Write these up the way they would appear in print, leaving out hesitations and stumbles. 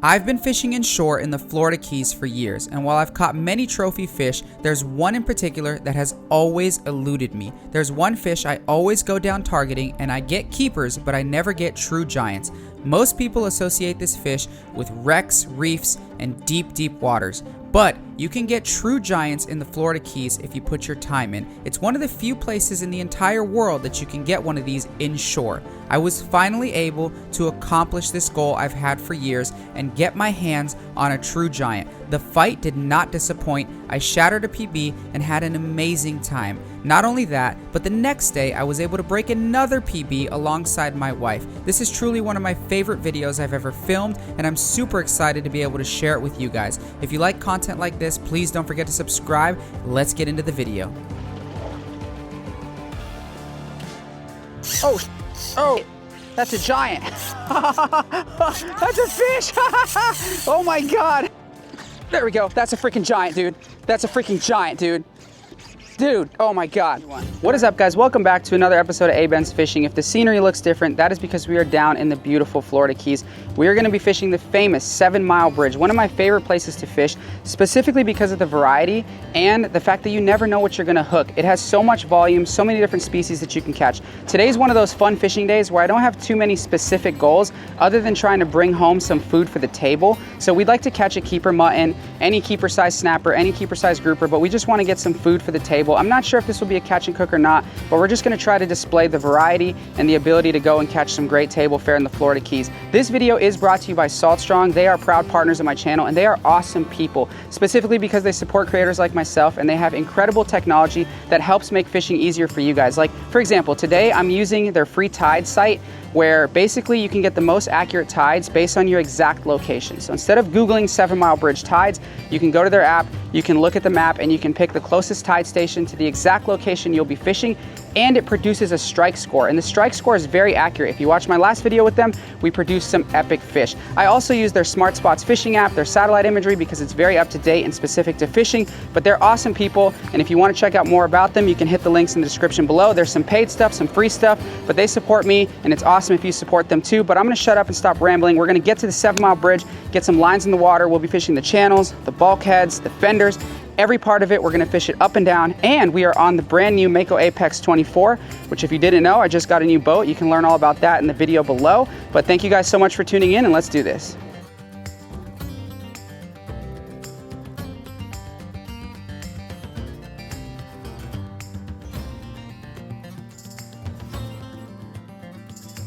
I've been fishing inshore in the Florida Keys for years, and while I've caught many trophy fish, there's one in particular that has always eluded me. There's one fish I always go down targeting, and I get keepers, but I never get true giants. Most people associate this fish with wrecks, reefs, and deep, deep waters. But you can get true giants in the Florida Keys if you put your time in. It's one of the few places in the entire world that you can get one of these inshore. I was finally able to accomplish this goal I've had for years and get my hands on a true giant. The fight did not disappoint. I shattered a PB and had an amazing time. Not only that, but the next day I was able to break another PB alongside my wife. This is truly one of my favorite videos I've ever filmed, and I'm super excited to be able to share it with you guys. If you like content like this, please don't forget to subscribe. Let's get into the video. Oh, that's a giant. That's a fish. Oh my God. There we go. That's a freaking giant, dude. That's a freaking giant, dude. Dude, oh my God. What is up, guys? Welcome back to another episode of Abenz Fishing. If the scenery looks different, that is because we are down in the beautiful Florida Keys. We are gonna be fishing the famous 7 Mile Bridge, one of my favorite places to fish, specifically because of the variety and the fact that you never know what you're gonna hook. It has so much volume, so many different species that you can catch. Today's one of those fun fishing days where I don't have too many specific goals other than trying to bring home some food for the table. So we'd like to catch a keeper mutton, any keeper size snapper, any keeper size grouper, but we just wanna get some food for the table. I'm not sure if this will be a catch and cook or not, but we're just gonna try to display the variety and the ability to go and catch some great table fare in the Florida Keys. This video is brought to you by Salt Strong. They are proud partners of my channel, and they are awesome people, specifically because they support creators like myself, and they have incredible technology that helps make fishing easier for you guys. Like, for example, today I'm using their free tide site, where basically you can get the most accurate tides based on your exact location. So instead of Googling 7 Mile Bridge tides, you can go to their app, you can look at the map, and you can pick the closest tide station to the exact location you'll be fishing, and it produces a strike score. And the strike score is very accurate. If you watch my last video with them, we produced some epic fish. I also use their Smart Spots fishing app, their satellite imagery, because it's very up to date and specific to fishing, but they're awesome people. And if you want to check out more about them, you can hit the links in the description below. There's some paid stuff, some free stuff, but they support me, and it's awesome if you support them too. But I'm gonna shut up and stop rambling. We're gonna get to the 7 Mile Bridge, get some lines in the water. We'll be fishing the channels, the bulkheads, the fenders, every part of it. We're gonna fish it up and down, and we are on the brand new Mako Apex 24, which if you didn't know, I just got a new boat. You can learn all about that in the video below. But thank you guys so much for tuning in, and let's do this.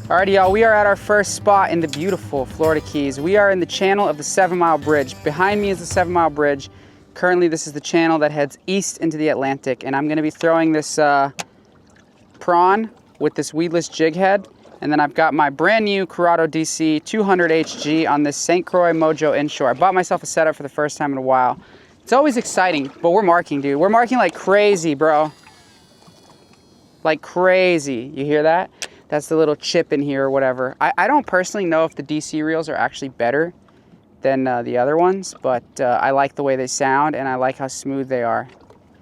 Alrighty, y'all, we are at our first spot in the beautiful Florida Keys. We are in the channel of the 7 Mile Bridge. Behind me is the 7 Mile Bridge. Currently, this is the channel that heads east into the Atlantic, and I'm gonna be throwing this prawn with this weedless jig head, and then I've got my brand new Curado DC 200 HG on this St. Croix Mojo inshore. I bought myself a setup for the first time in a while. It's always exciting, but we're marking, dude. We're marking like crazy, bro. Like crazy, you hear that? That's the little chip in here or whatever. I don't personally know if the DC reels are actually better than the other ones, but I like the way they sound, and I like how smooth they are.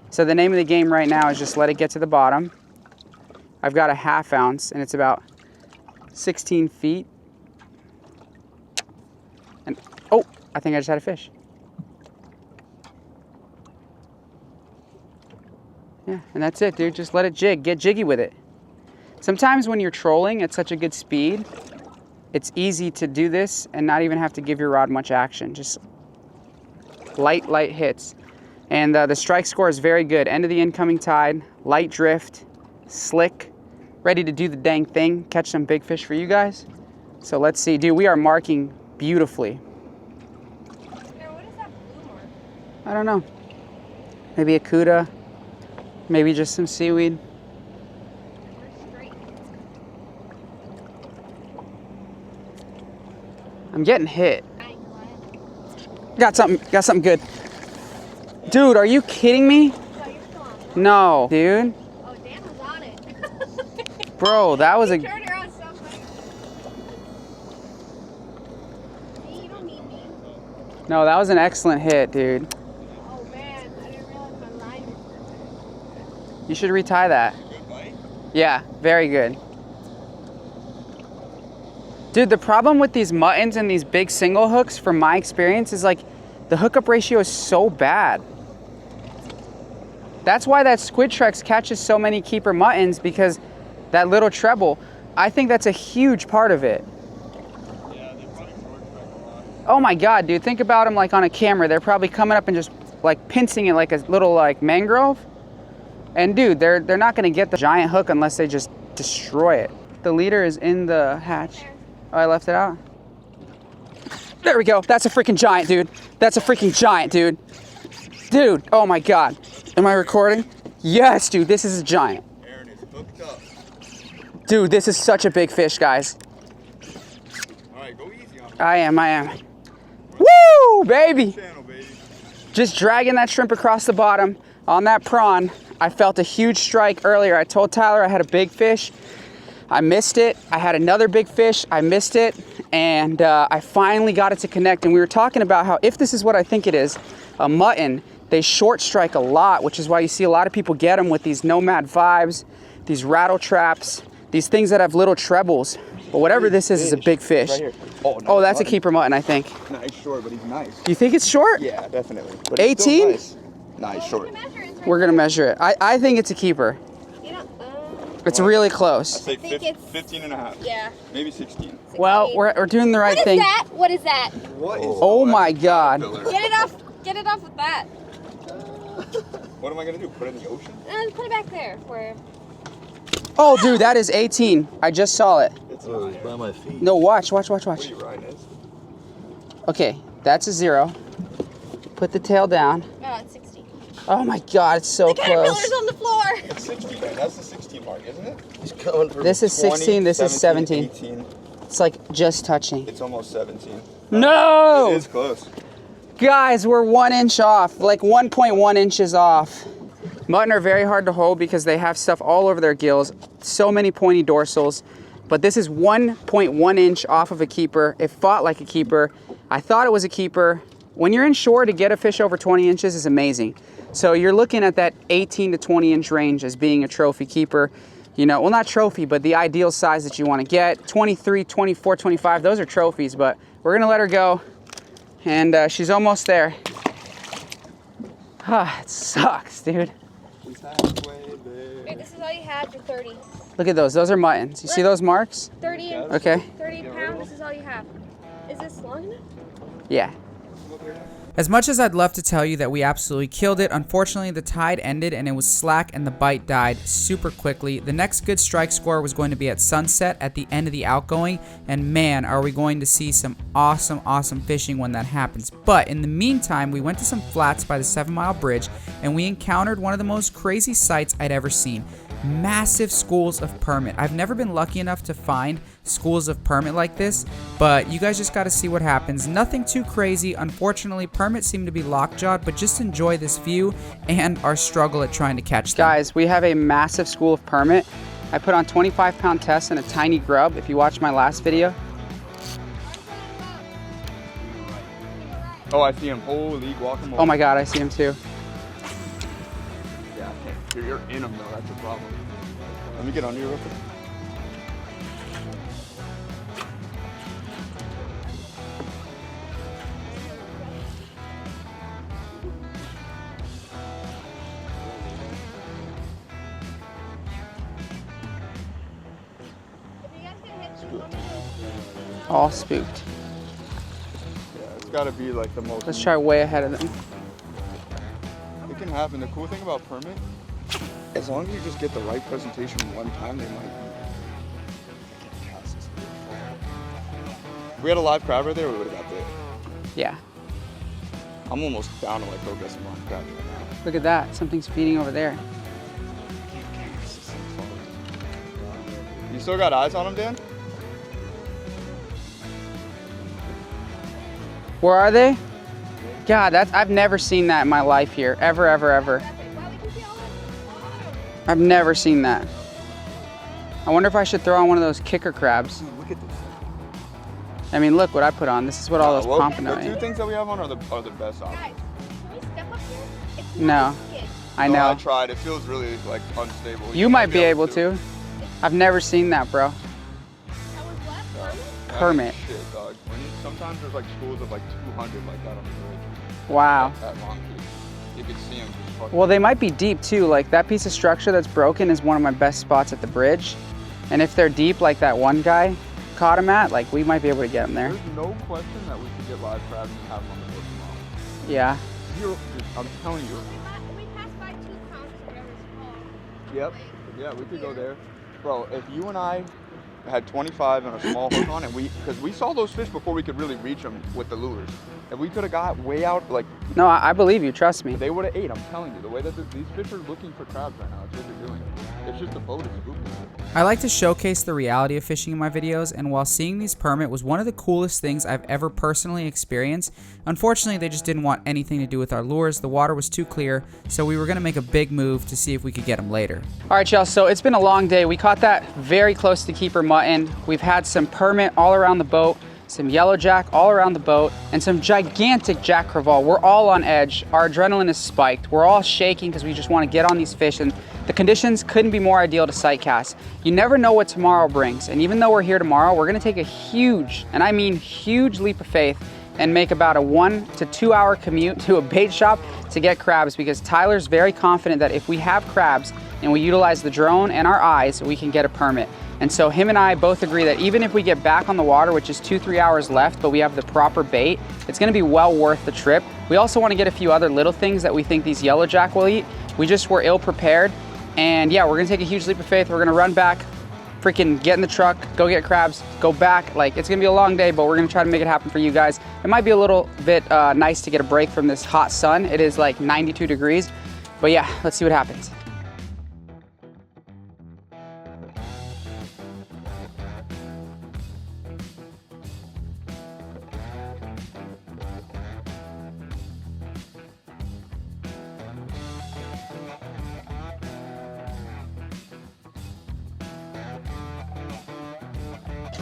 So the name of the game right now is just let it get to the bottom. I've got a 1/2 ounce, and it's about 16 feet. And oh, I think I just had a fish. Yeah, and that's it, dude. Just let it jig. Get jiggy with it. Sometimes when you're trolling at such a good speed, it's easy to do this and not even have to give your rod much action. Just light hits. And the strike score is very good. End of the incoming tide, light drift, slick, ready to do the dang thing, catch some big fish for you guys. So let's see. Dude, we are marking beautifully. Now, what is that blue mark? I don't know. Maybe a cuda, maybe just some seaweed. I'm getting hit. Got something good. Dude, are you kidding me? No, dude. Oh, Dan was on it. Bro, that was a... Turned around so quick. See, you don't need me. No, that was an excellent hit, dude. Oh man, I didn't realize my line was... You should retie that. Yeah, very good. Dude, the problem with these muttons and these big single hooks, from my experience, is like the hookup ratio is so bad. That's why that Squid Trex catches so many keeper muttons, because that little treble, I think that's a huge part of it. Yeah, they probably short strike a lot. Oh my God, dude, think about them like on a camera. They're probably coming up and just like pincing it like a little like mangrove. And dude, they're not gonna get the giant hook unless they just destroy it. The leader is in the hatch. Oh, I left it out? There we go. That's a freaking giant, dude. That's a freaking giant, dude. Dude, oh my God. Am I recording? Yes, dude, this is a giant. Aaron is hooked up. Dude, this is such a big fish, guys. All right, go easy on him. I am. Woo, baby. Channel, baby. Just dragging that shrimp across the bottom on that prawn. I felt a huge strike earlier. I told Tyler I had a big fish. I missed it. I had another big fish. I missed it. And I finally got it to connect. And we were talking about how, if this is what I think it is, a mutton, they short strike a lot, which is why you see a lot of people get them with these Nomad vibes, these rattle traps, these things that have little trebles. But whatever this is a big fish. Right here. Oh, nice. Oh, that's a keeper mutton, I think. Nice short, but he's nice. Do you think it's short? Yeah, definitely. But 18? Nice. Nice short. We're gonna measure it. I think it's a keeper. You know, It's really close. I'd say think it's- 15 and a half. yeah. Maybe 16. Well, we're doing the right What is thing. that? What is that? What is Oh my God. Get it off. Get it off with that. What am I going to do? Put it in the ocean? And put it back there. Where? Oh, dude, that is 18. I just saw it. It's by my feet. No, watch. What are you riding is? Okay, that's a 0. Put the tail down. Oh, it's 16. Oh my God, it's so The caterpillar's close. on the floor. It's 16, man. That's the 16 mark, isn't it? He's coming for This is 16, this is 17. 18. It's like just touching. It's almost 17. No! It is close. Guys, we're 1 inch off, like 1.1 inches off. Mutton are very hard to hold because they have stuff all over their gills, so many pointy dorsals. But this is 1.1 inch off of a keeper. It fought like a keeper. I thought it was a keeper. When you're inshore, to get a fish over 20 inches is amazing. So you're looking at that 18 to 20 inch range as being a trophy keeper. You know, well, not trophy, but the ideal size that you want to get. 23, 24, 25, those are trophies, but we're gonna let her go. And she's almost there. Ah, it sucks, dude. He's halfway there. Wait, this is all you had for 30. Look at those are muttons. You see those marks? 30 and Okay. 30 pounds, this is all you have. Is this long enough? Yeah. As much as I'd love to tell you that we absolutely killed it, unfortunately the tide ended and it was slack and the bite died super quickly. The next good strike score was going to be at sunset at the end of the outgoing, and man, are we going to see some awesome fishing when that happens. But in the meantime, we went to some flats by the 7 Mile Bridge and we encountered one of the most crazy sights I'd ever seen. Massive schools of permit. I've never been lucky enough to find schools of permit like this, but you guys just got to see what happens. Nothing too crazy. Unfortunately, permits seem to be lockjawed, but just enjoy this view and our struggle at trying to catch them. Guys, we have a massive school of permit. I put on 25-pound tests and a tiny grub, if you watched my last video. Oh, I see him. Holy guacamole. Oh my God, I see him too. Yeah, I can't. You're in him, though. That's a problem. Let me get under you real quick. All spooked. Yeah, it's got to be like the most. Let's try way ahead of them. It can happen. The cool thing about permit, as long as you just get the right presentation one time, they might. If we had a live crab right there, we would have got bit. Yeah. I'm almost down to like go get some live crabs right now. Look at that. Something's feeding over there. You still got eyes on him, Dan? Where are they? God, I've never seen that in my life here. Ever. I've never seen that. I wonder if I should throw on one of those kicker crabs. Look at this. I mean, look what I put on. This is what all those pompano The two ate. things that we have on are the best options. Guys, can we step up here? It's No. not skid. I No, I know. tried. It feels really like unstable. You might be able to. I've never seen that, bro. That was what? permit. Shit, dog. Sometimes there's like schools of like 200 like that on the bridge. Wow. At Long Beach. You can see them just fucking. Well, they might be deep too. Like that piece of structure that's broken is one of my best spots at the bridge. And if they're deep like that one guy caught him at, like we might be able to get him there. There's no question that we could get live crabs and have them on the boat tomorrow. Yeah. I'm telling you. We passed by 2 pounds of river small. Yep. Yeah, we could go there. Bro, if you and I had 25 and a small hook on it, because we saw those fish before we could really reach them with the lures. If we could have got way out, like. No, I believe you. Trust me. They would have ate. I'm telling you, the way that these fish are looking for crabs right now, it's what they're doing. It's just the boat is goofy. I like to showcase the reality of fishing in my videos, and while seeing these permit was one of the coolest things I've ever personally experienced, unfortunately they just didn't want anything to do with our lures. The water was too clear, so we were going to make a big move to see if we could get them later. All right, y'all, so it's been a long day. We caught that very close to keeper mutton. We've had some permit all around the boat, some yellow jack all around the boat, and some gigantic jack crevalle. We're all on edge. Our adrenaline is spiked. We're all shaking because we just want to get on these fish, and the conditions couldn't be more ideal to sight cast. You never know what tomorrow brings, and even though we're here tomorrow, we're gonna take a huge, and I mean huge leap of faith and make about a 1 to 2 hour commute to a bait shop to get crabs, because Tyler's very confident that if we have crabs and we utilize the drone and our eyes, we can get a permit. And so him and I both agree that even if we get back on the water, which is 2-3 hours left, but we have the proper bait, it's gonna be well worth the trip. We also wanna get a few other little things that we think these yellow jack will eat. We just were ill prepared. And yeah, we're gonna take a huge leap of faith. We're gonna run back, freaking get in the truck, go get crabs, go back. Like, it's gonna be a long day, but we're gonna try to make it happen for you guys. It might be a little bit nice to get a break from this hot sun. It is like 92 degrees, but yeah, let's see what happens.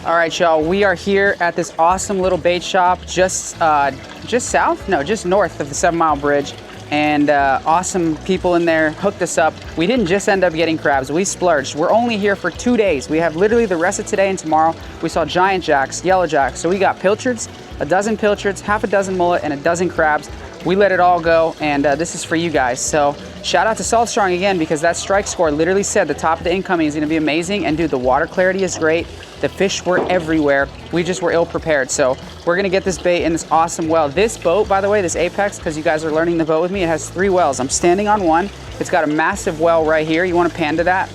All right, y'all, we are here at this awesome little bait shop just south? No, just north of the 7 Mile Bridge. And awesome people in there hooked us up. We didn't just end up getting crabs, we splurged. We're only here for 2 days. We have literally the rest of today and tomorrow. We saw giant jacks, yellow jacks. So we got pilchards, a dozen pilchards, half a dozen mullet, and a dozen crabs. We let it all go, and this is for you guys. So shout out to Salt Strong again, because that strike score literally said the top of the incoming is gonna be amazing. And dude, the water clarity is great. The fish were everywhere. We just were ill prepared. So we're gonna get this bait in this awesome well. This boat, by the way, this Apex, because you guys are learning the boat with me, it has 3 wells. I'm standing on one. It's got a massive well right here. You wanna pan to that?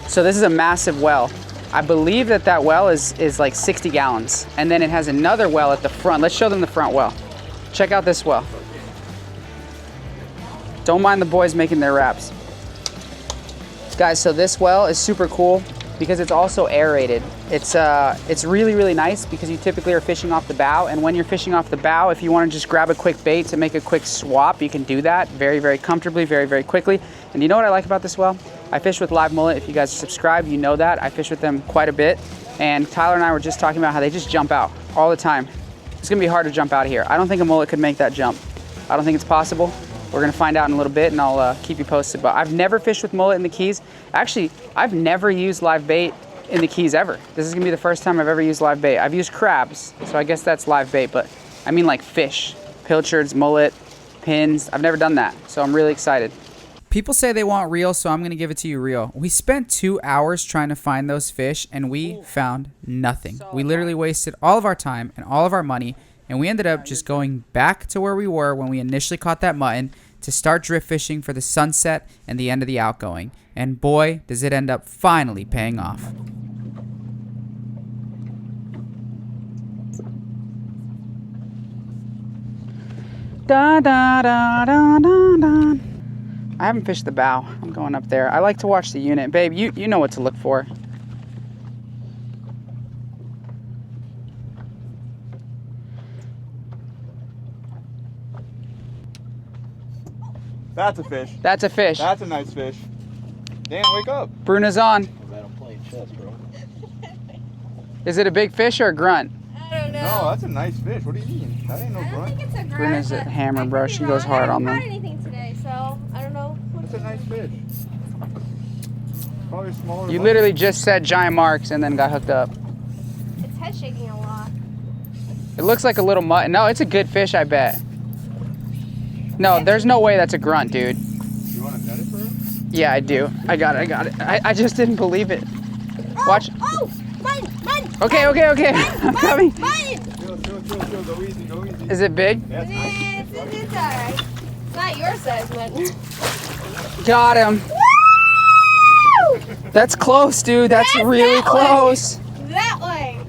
So this is a massive well. I believe that well is like 60 gallons. And then it has another well at the front. Let's show them the front well. Check out this well. Don't mind the boys making their wraps. Guys, so this well is super cool because it's also aerated. It's really, really nice because you typically are fishing off the bow, and when you're fishing off the bow, if you want to just grab a quick bait to make a quick swap, you can do that very, very comfortably, very, very quickly. And you know what I like about this well? I fish with Live Mullet. If you guys subscribe, you know that. I fish with them quite a bit. And Tyler and I were just talking about how they just jump out all the time. It's gonna be hard to jump out of here. I don't think a mullet could make that jump. I don't think it's possible. We're gonna find out in a little bit, and I'll keep you posted. But I've never fished with mullet in the Keys. Actually, I've never used live bait in the Keys ever. This is gonna be the first time I've ever used live bait. I've used crabs, so I guess that's live bait, but I mean like fish, pilchards, mullet, pins. I've never done that, so I'm really excited. People say they want real, so I'm going to give it to you real. We spent 2 hours trying to find those fish, and we found nothing. We literally wasted all of our time and all of our money, and we ended up just going back to where we were when we initially caught that mutton to start drift fishing for the sunset and the end of the outgoing. And boy, does it end up finally paying off. Da, da, da, da, da, da. I haven't fished the bow. I'm going up there. I like to watch the unit. Babe, you know what to look for. That's a fish. That's a fish. That's a nice fish. Dan, wake up. Bruna's on. I'm playing chess, bro. Is it a big fish or a grunt? I don't know. No, that's a nice fish. What do you mean? That ain't no I don't grunt. think it's a grunt. Bruna's a but hammer, I bro. could be She goes wrong. hard I on haven't them. caught anything today, so I don't know. That's a nice fish. Probably smaller. You literally just said giant marks and then got hooked up. Its head shaking a lot. It looks like a little mutton. No, it's a good fish, I bet. No, there's no way that's a grunt, dude. You want to net it for her? Yeah, I do. I got it. I just didn't believe it. Watch. Oh, mine. Okay. I'm coming. Mine. Chill. Go easy. Is it big? Yeah, it's nice. It's alright. It's not your size, mutton. Got him. Woo! That's close, dude. That's really that close. That way.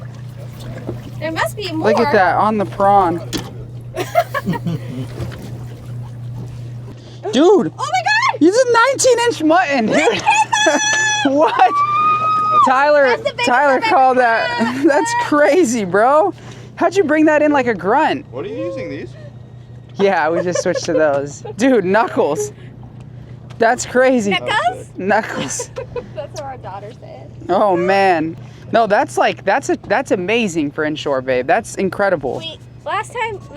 There must be more. Look at that on the prawn. Dude, Oh my god! he's a 19-inch mutton, dude. What? Tyler That's the biggest Tyler I've ever called that. That's crazy, bro. How'd you bring that in like a grunt? What are you using these? Yeah, we just switched to those. Dude, knuckles. That's crazy. Knuckles? Knuckles. That's what our daughter said. Oh man. No, that's amazing for inshore, babe. That's incredible. Wait, the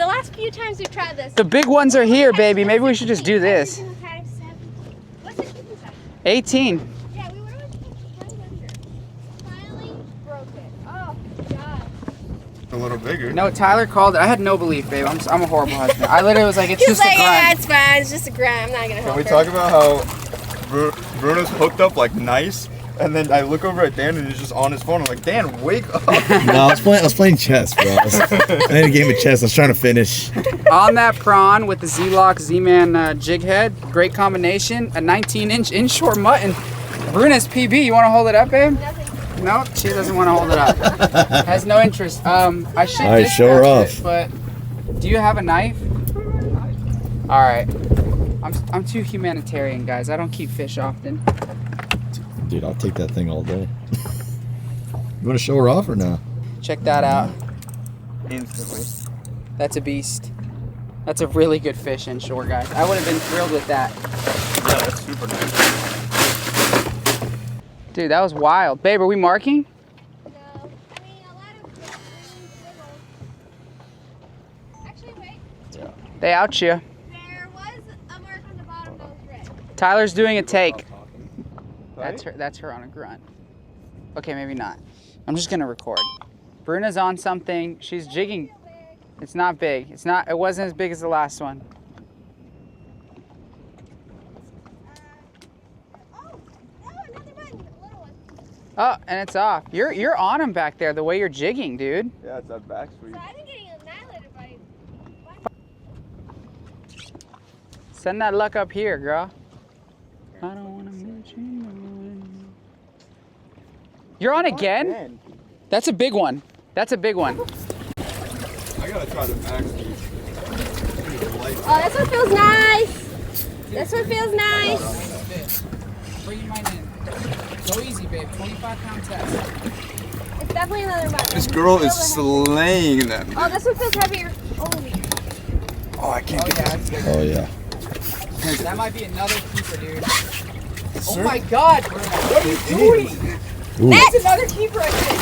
last few times we've tried this. The big ones are here, baby. Maybe we should just do this. What's the keeping size? 18. Yeah, we would always keep under. Finally broke it. Oh, God. A little bigger. No, Tyler called it. I had no belief, babe. I'm a horrible husband. I literally was like, it's He's just like, a yeah, grunt. it's fine. It's just a grunt. I'm not going to Can help we her. talk about how Bruna's hooked up like nice, and then I look over at Dan and he's just on his phone. I'm like, Dan, wake up. No, I was playing chess, bro. I had a game of chess. I was trying to finish. On that prawn with the Z-Lock Z-Man jig head, great combination. A 19-inch inshore mutton. Bruna's PB. You want to hold it up, babe? No, she doesn't want to hold it up. Has no interest. I should All right, show her dispatch off. it, but do you have a knife? All right. I'm too humanitarian, guys. I don't keep fish often. Dude, I'll take that thing all day. You want to show her off or no? Check that out. Instantly. That's a beast. That's a really good fish inshore, guys. I would have been thrilled with that. Yeah, that's super nice. Dude, that was wild. Babe, are we marking? No. I mean, a lot of green squiggles. Actually, wait. They out you. There was a mark on the bottom that was red. Tyler's doing a take. Right? That's her on a grunt. Okay, maybe not. I'm just gonna record. Bruna's on something. She's jigging. It's not big. It wasn't as big as the last one. Oh, another one. A little one. Oh, and it's off. You're on him back there the way you're jigging, dude. Yeah, it's that back sweep. So I've been getting annihilated by. Send that luck up here, girl. I don't wanna meet you. You're on again? That's a big one. That's a big one. I gotta try the back sweep. Oh, this one feels nice. This one feels nice. Bring mine in. Go easy, babe. 25-pound test. It's definitely another mutton. This girl is Feel slaying them. the- Oh, this one feels heavier. Oh, Oh, I can't get that. Oh, yeah. That might be another keeper, dude. Oh my God, Bruna. What are you doing? Ooh. That's another keeper, I think.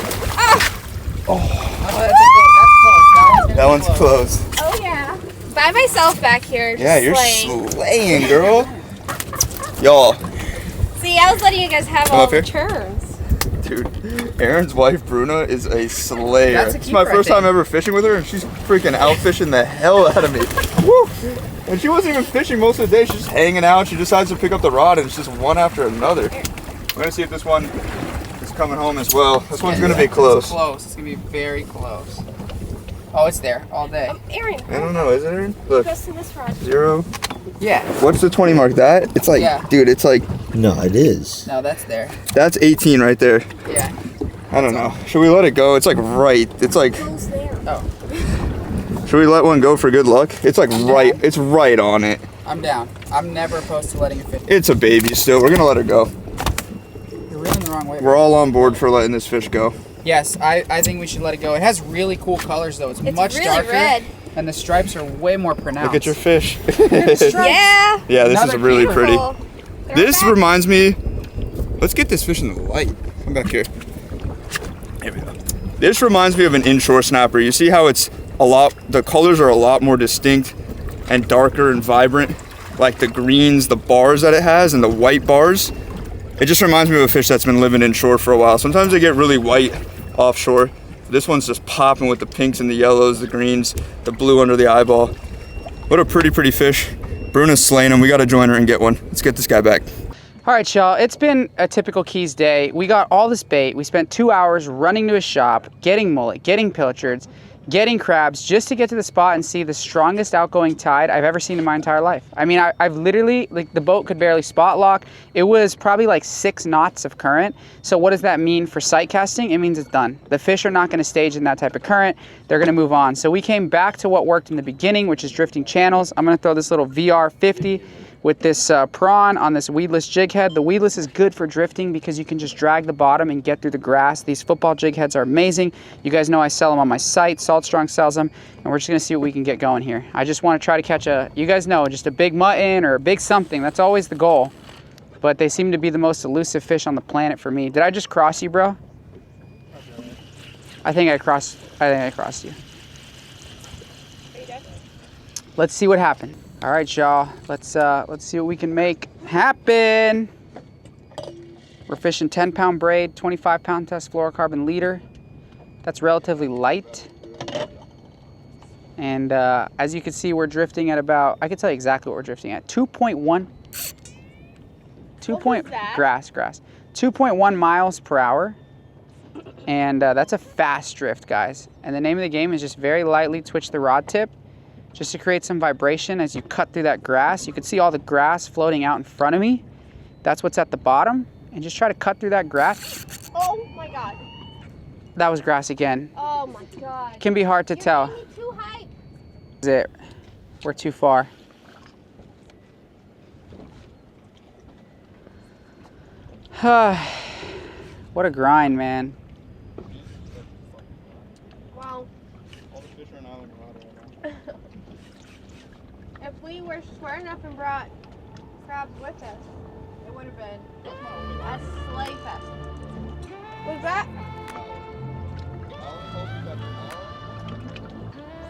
Oh, That one's close. oh yeah. By myself back here. Yeah, just you're slaying. slaying, girl. Y'all, See, I was letting you guys have Come all up the here. turns. dude, Aaron's wife Bruna is a slayer. That's a It's my keeper, I first time think. ever fishing with her, and she's freaking out fishing the hell out of me. Woo! And she wasn't even fishing most of the day. She's just hanging out. She decides to pick up the rod, and it's just one after another. We're gonna see if this one is coming home as well. This one's gonna be close. It's close. It's gonna be very close. Oh, it's there all day. Oh, Aaron. I don't know, is it, Aaron? Look, Goes to this rod. 0. Yeah. What's the 20 mark? That? It's like, Yeah. dude, it's like, No, it is. No, that's there. that's 18 right there. Yeah. I don't know. Should we let it go? It's like right. It's like, Close there. Oh, should we let one go for good luck? It's like right. It's right on it. I'm down. I'm never opposed to letting it fish. It's a baby still. We're gonna let her go. You're reeling the wrong way. We're all on board for letting this fish go. Yes, I think we should let it go. It has really cool colors though. It's much really darker, red. and the stripes are way more pronounced. Look at your fish. Yeah. Yeah, this is Another really keeper. pretty. Cool. Throw This it back. reminds me. Let's get this fish in the light. Come back here. Here we go. This reminds me of an inshore snapper. You see how it's a lot. The colors are a lot more distinct and darker and vibrant. Like the greens, the bars that it has, and the white bars. It just reminds me of a fish that's been living inshore for a while. Sometimes they get really white offshore. This one's just popping with the pinks and the yellows, the greens, the blue under the eyeball. What a pretty fish. Bruna's slaying him. We got to join her and get one. Let's get this guy back. All right, y'all, it's been a typical Keys day. We got all this bait. We spent 2 hours running to a shop, getting mullet, getting pilchards, getting crabs, just to get to the spot and see the strongest outgoing tide I've ever seen in my entire life. I mean, I've literally, like, the boat could barely spot lock. It was probably like 6 knots of current. So what does that mean for sight casting? It means it's done. The fish are not gonna stage in that type of current. They're gonna move on. So we came back to what worked in the beginning, which is drifting channels. I'm gonna throw this little VR 50 with this prawn on this weedless jig head. The weedless is good for drifting because you can just drag the bottom and get through the grass. These football jig heads are amazing. You guys know I sell them on my site. Salt Strong sells them, and we're just gonna see what we can get going here. I just wanna try to catch you guys know, just a big mutton or a big something. That's always the goal. But they seem to be the most elusive fish on the planet for me. Did I just cross you, bro? I think I crossed you. Let's see what happened. All right, y'all, let's see what we can make happen. We're fishing 10-pound braid, 25-pound test fluorocarbon leader. That's relatively light. And as you can see, we're drifting at about, I can tell you exactly what we're drifting at, 2.1 2.1 miles per hour. And that's a fast drift, guys. And the name of the game is just very lightly twitch the rod tip, just to create some vibration as you cut through that grass. You can see all the grass floating out in front of me. That's what's at the bottom. And just try to cut through that grass. Oh my God. That was grass again. Oh my God. Can be hard to tell. You're too high. Is it? We're too far. What a grind, man. Wow. All the fish are in island water right now. If we were smart enough and brought crabs with us, it would have been a sleigh fest. Was that?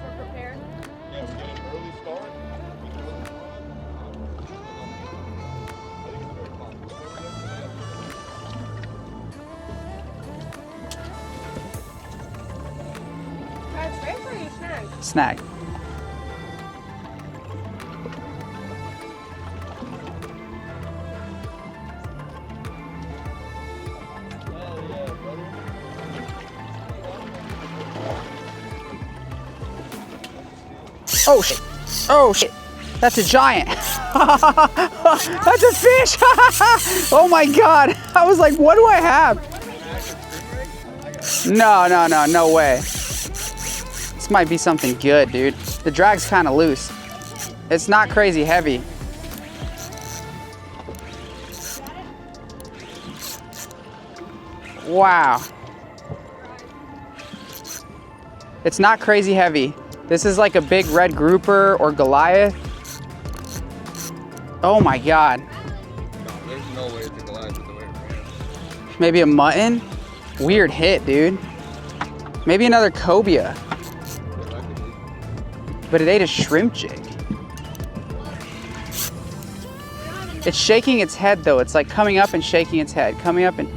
We're prepared. Yeah, we get an early start. Crabs straight for you, snag. Snag. Oh shit. Oh shit. That's a giant. That's a fish. Oh my God. I was like, what do I have? No way. This might be something good, dude. The drag's kind of loose. It's not crazy heavy. Wow. It's not crazy heavy. This is like a big red grouper or Goliath. Oh my God. No, there's no way it's a Goliath with the way it ran. Maybe a mutton? Weird hit, dude. Maybe another cobia. But it ate a shrimp jig. It's shaking its head though. It's like coming up and shaking its head. Coming up and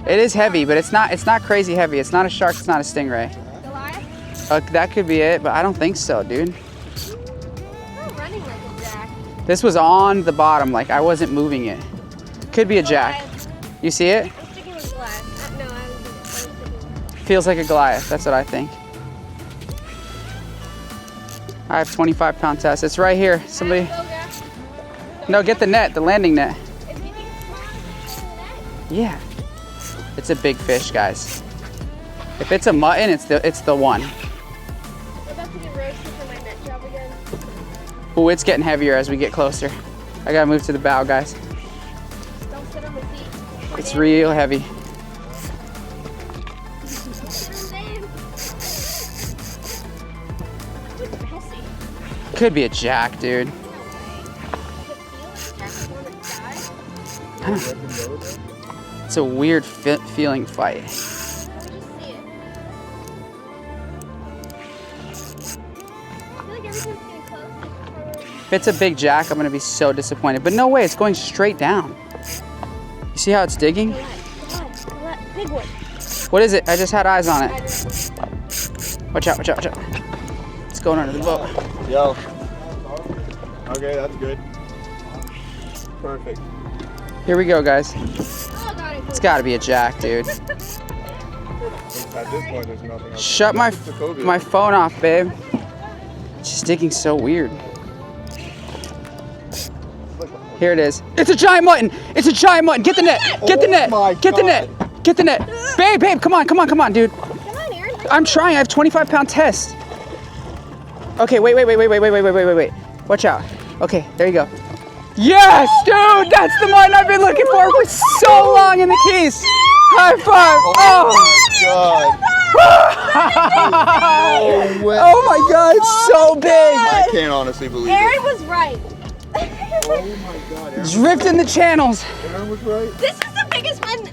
it is heavy, but it's not crazy heavy. It's not a shark, it's not a stingray. Goliath? That could be it, but I don't think so, dude. We're running like a jack. This was on the bottom, like I wasn't moving it. Could be a jack. Goliath. You see it? I'm sticking with Goliath. No, I was sticking. Feels like a Goliath, that's what I think. I have 25-pound test. It's right here. Somebody. No, get the net, the landing net. Yeah. It's a big fish, guys. If it's a mutton, it's the one. We're about to get roasted for my net job again. Ooh, it's getting heavier as we get closer. I gotta move to the bow, guys. Don't sit on the seat. It's real heavy. Could be a jack, dude. It's a weird feeling fight. Close. If it's a big jack, I'm gonna be so disappointed. But no way, it's going straight down. You see how it's digging? Big one. What is it? I just had eyes on it. Watch out, watch out, watch out. It's going under the boat. Yo. Okay, that's good. Perfect. Here we go, guys. Oh, God, It's gotta be a jack, dude. At this point, there's nothing else. Shut my phone off, babe. It's just digging so weird. Here it is. It's a giant mutton. It's a giant mutton. Get the net. Get the net. Get the net. Get the net. Babe, babe, come on, come on, come on, dude. Come on, Aaron. I'm trying. I have 25-pound test. Okay, wait. Watch out. Okay, there you go. Yes, dude, that's the mutton I've been looking for so long in the Keys. High five. Oh, wet. Oh my God, it's so big. I can't honestly believe Aaron it. was right. Oh my God, Aaron. Drifting the channels. Aaron was right. This is the biggest one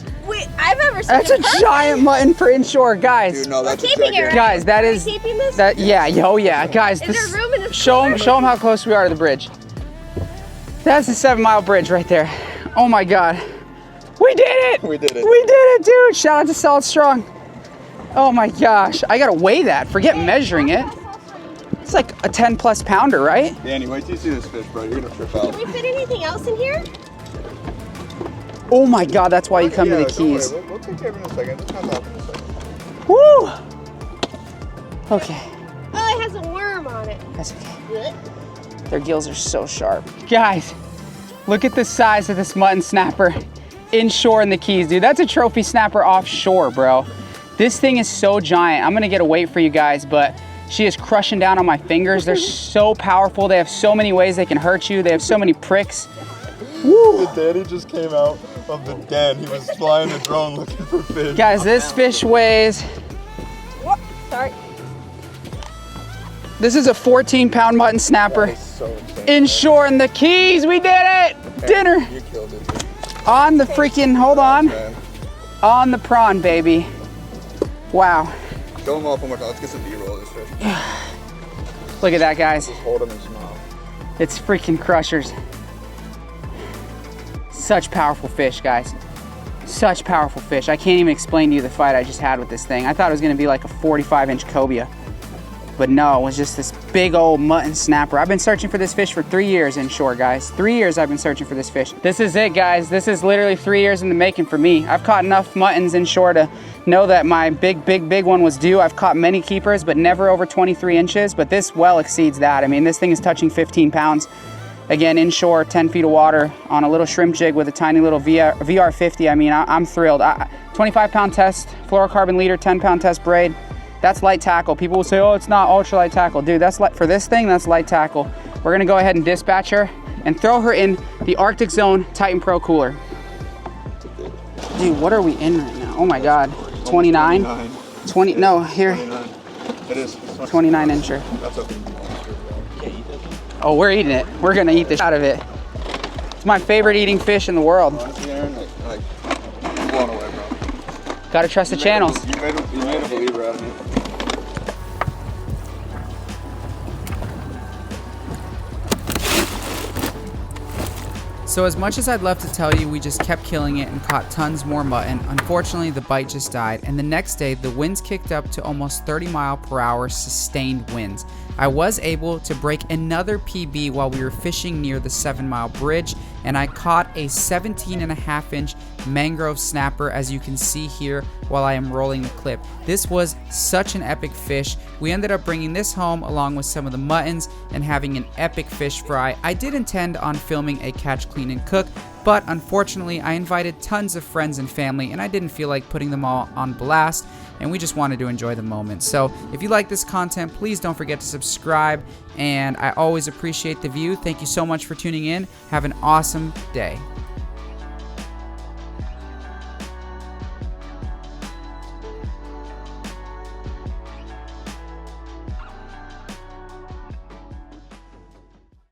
I've ever seen. That's a giant mutton for inshore, guys. Dude, no, that's We're a keeping gigantic. it. Guys, that Are we is keeping this? that. Yeah, oh yeah, guys. Is This, there room in this? show them how close we are to the bridge. That's the 7-mile bridge right there. Oh my God, we did it. We did it. We did it, dude. Shout out to Solid Strong. Oh my gosh, I gotta weigh that. Forget measuring it. It's like a 10+ pounder, right? Danny, wait till you see this fish, bro. You're gonna trip out. Can we fit anything else in here? Oh my God, that's why you come to the don't worry. Keys. We'll take care of it in a second. Just not talking in a second. Woo. Okay, Oh, it has a worm on it. that's okay. Good. Their gills are so sharp. Guys, look at the size of this mutton snapper inshore in the Keys, dude. That's a trophy snapper offshore, bro. This thing is so giant. I'm gonna get a weight for you guys, but she is crushing down on my fingers. They're so powerful. They have so many ways they can hurt you. They have so many pricks. Woo! Danny just came out of the den. He was flying the drone looking for fish. Guys, this fish weighs, Whoop, sorry. this is a 14-pound mutton snapper. That is so insane. Inshore in the Keys, we did it! Dinner You killed it, dude. on the freaking, hold on, Man. on the prawn, baby. Wow. Show him off one more time. Let's get some B-roll of this fish. Look at that, guys. Just hold him and smile. It's freaking crushers. Such powerful fish, guys. Such powerful fish. I can't even explain to you the fight I just had with this thing. I thought it was gonna be like a 45-inch cobia. But no, it was just this big old mutton snapper. I've been searching for this fish for 3 years inshore, guys. 3 years I've been searching for this fish. This is it, guys. This is literally 3 years in the making for me. I've caught enough muttons inshore to know that my big one was due. I've caught many keepers, but never over 23 inches. But this well exceeds that. I mean, this thing is touching 15 pounds. Again, inshore, 10 feet of water on a little shrimp jig with a tiny little VR50. I mean, I'm thrilled. 25-pound test, fluorocarbon leader, 10-pound test braid. That's light tackle. People will say, oh, it's not ultralight tackle. Dude, that's light, for this thing, that's light tackle. We're gonna go ahead and dispatch her and throw her in the Arctic Zone Titan Pro cooler. Dude, what are we in right now? Oh my God, 29? 20, no, here, 29. It is. 29 incher. That's okay. Oh, we're eating it. We're gonna eat the shit out of it. It's my favorite eating fish in the world. Honestly, Aaron, like blown away, bro. Gotta trust the channels. You made a believer out of me. So as much as I'd love to tell you we just kept killing it and caught tons more mutton, unfortunately the bite just died, and the next day the winds kicked up to almost 30-mile-per-hour sustained winds. I was able to break another PB while we were fishing near the 7-mile bridge, and I caught a 17.5-inch mangrove snapper, as you can see here while I am rolling the clip. This was such an epic fish. We ended up bringing this home along with some of the muttons and having an epic fish fry. I did intend on filming a catch, clean, and cook, but unfortunately I invited tons of friends and family and I didn't feel like putting them all on blast, and we just wanted to enjoy the moment. So if you like this content, please don't forget to subscribe, and I always appreciate the view. Thank you so much for tuning in. Have an awesome day.